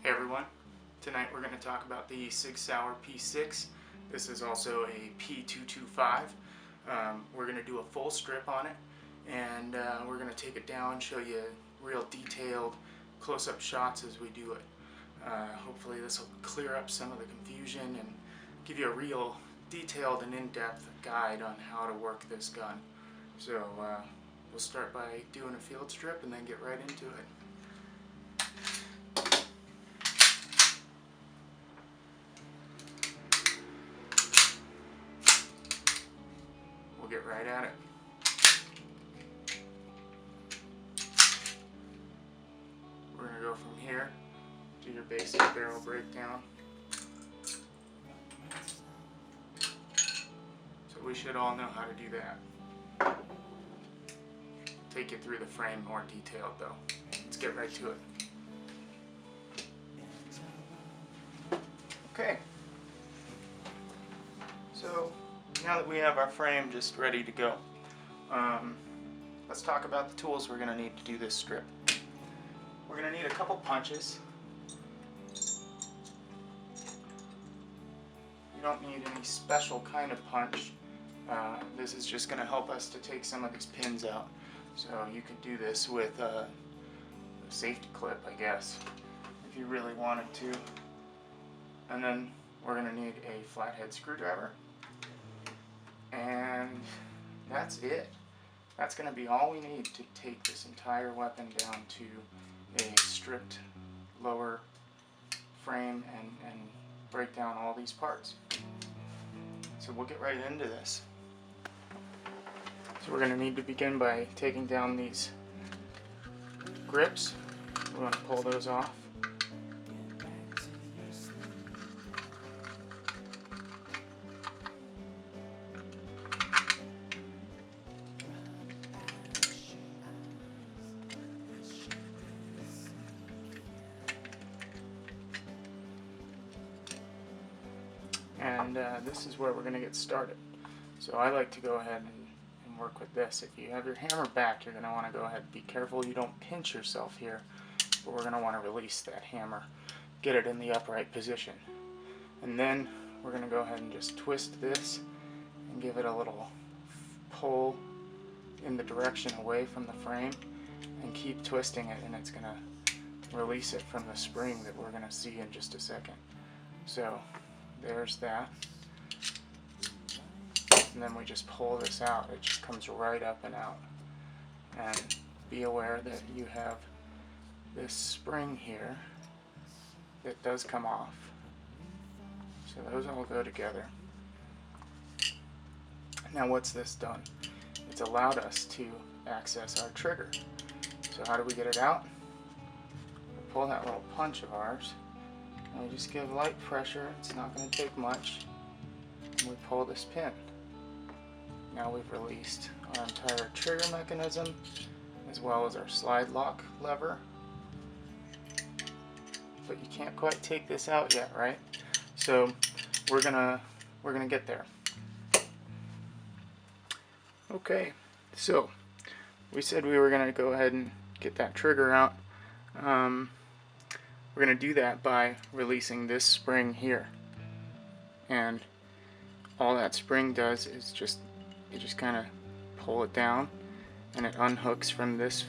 Hey everyone, tonight we're going to talk about the Sig Sauer P6. This is also a P225. We're going to do a full strip on it, and we're going to take it down, show you real detailed close-up shots as we do it. Hopefully this will clear up some of the confusion and give you a real detailed and in-depth guide on how to work this gun. So we'll start by doing a field strip and then get right into it. We'll get right at it. We're going to go from here to your basic barrel breakdown. So we should all know how to do that. Take you through the frame more detailed though. Let's get right to it. Okay. So now that we have our frame just ready to go, let's talk about the tools we're going to need to do this strip. We're going to need a couple punches. You don't need any special kind of punch. This is just going to help us to take some of these pins out. So you could do this with a safety clip, I guess, if you really wanted to. And then we're going to need a flathead screwdriver. And that's it. That's going to be all we need to take this entire weapon down to a stripped lower frame and break down all these parts. So we'll get right into this. So we're going to need to begin by taking down these grips. We're going to pull those off. And this is where we're going to get started. So I like to go ahead and work with this. If you have your hammer back, you're going to want to go ahead and be careful you don't pinch yourself here, but we're going to want to release that hammer, get it in the upright position. And then we're going to go ahead and just twist this and give it a little pull in the direction away from the frame and keep twisting it, and it's going to release it from the spring that we're going to see in just a second. So there's that. And then we just pull this out. It just comes right up and out. And be aware that you have this spring here that does come off. So those all go together. Now what's this done? It's allowed us to access our trigger. So how do we get it out? We pull that little punch of ours, and we just give light pressure. It's not going to take much. And we pull this pin. Now we've released our entire trigger mechanism as well as our slide lock lever. But you can't quite take this out yet, right? So we're gonna get there. Okay, so we said we were gonna go ahead and get that trigger out. We're gonna do that by releasing this spring here. And all that spring does is you just kind of pull it down and it unhooks from this,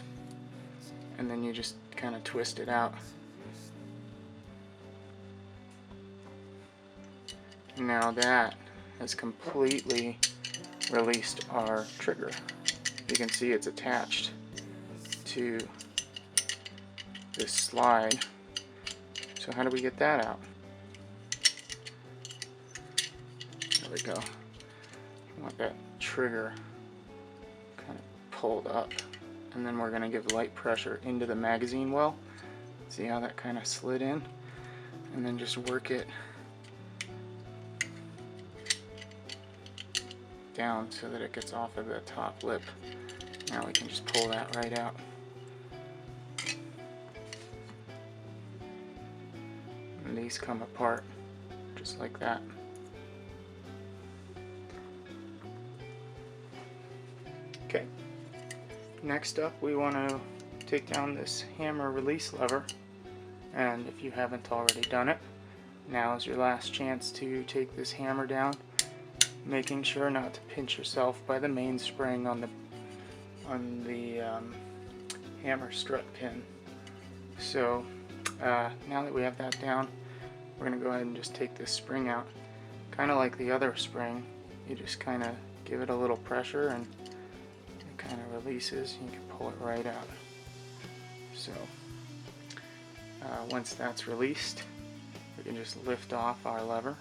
and then you just kind of twist it out. Now that has completely released our trigger. You can see it's attached to this slide. So how do we get that out? There we go. I want that trigger kind of pulled up, and then we're going to give light pressure into the magazine well. See how that kind of slid in? And then just work it down so that it gets off of the top lip. Now we can just pull that right out. And these come apart just like that. Okay, next up we want to take down this hammer release lever And if you haven't already done it, now is your last chance to take this hammer down, making sure not to pinch yourself by the main spring on the hammer strut pin. So now that we have that down, we're going to go ahead and just take this spring out. Kind of like the other spring, you just kind of give it a little pressure and it kind of releases. You can pull it right out. So once that's released, we can just lift off our lever,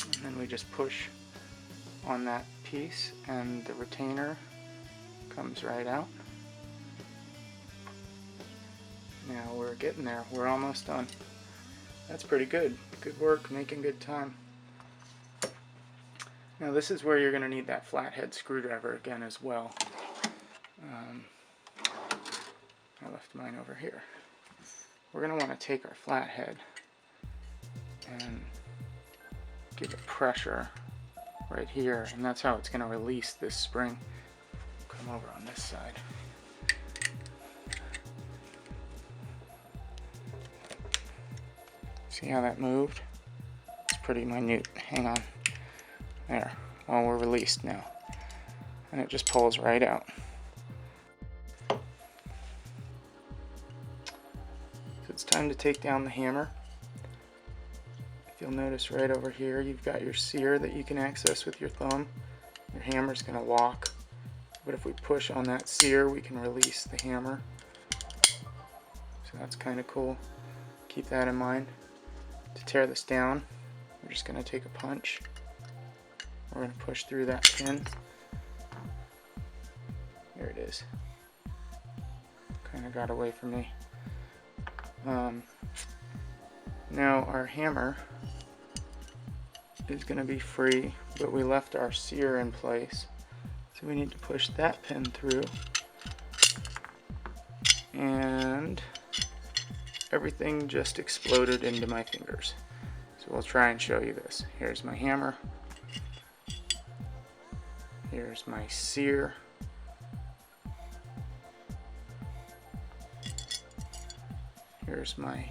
and then we just push on that piece and the retainer comes right out. Now we're getting there. We're almost done. That's pretty good. Good work, making good time. Now this is where you're going to need that flathead screwdriver again as well. I left mine over here. We're going to want to take our flathead and give it pressure right here, and that's how it's going to release this spring. Come over on this side. See how that moved? It's pretty minute. Hang on. There. Well, we're released now. And it just pulls right out. So it's time to take down the hammer. If you'll notice right over here, you've got your sear that you can access with your thumb. Your hammer's going to lock. But if we push on that sear, we can release the hammer. So that's kind of cool. Keep that in mind. To tear this down, we're just going to take a punch. We're going to push through that pin. There it is. Kind of got away from me. Now our hammer is going to be free, but we left our sear in place. So we need to push that pin through. And everything just exploded into my fingers. So we'll try and show you this. Here's my hammer. Here's my sear. Here's my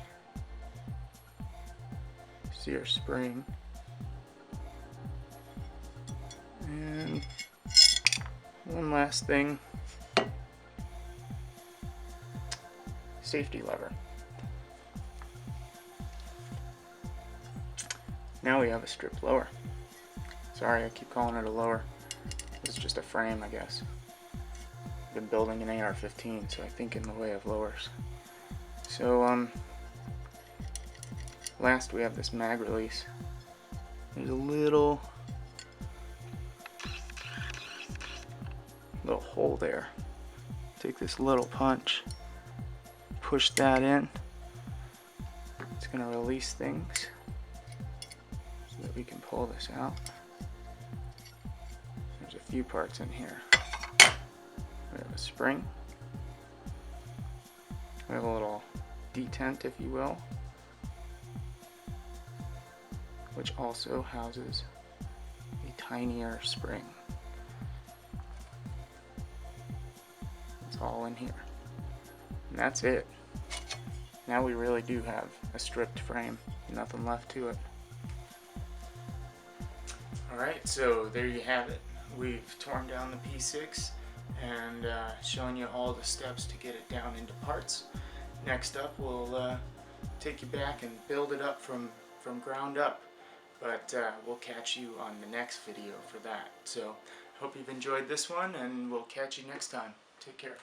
sear spring. And one last thing. Safety lever. Now we have a stripped lower. Sorry, I keep calling it a lower. This is just a frame, I guess. I've been building an AR-15, so I think in the way of lowers. So, last we have this mag release. There's a little hole there. Take this little punch, push that in. It's going to release things so that we can pull this out. There's a few parts in here. We have a spring. We have a little detent, if you will, which also houses a tinier spring. It's all in here. And that's it. Now we really do have a stripped frame. Nothing left to it. Alright, so there you have it. We've torn down the P6 and shown you all the steps to get it down into parts. Next up, we'll take you back and build it up from ground up. But we'll catch you on the next video for that. So, hope you've enjoyed this one, and we'll catch you next time. Take care.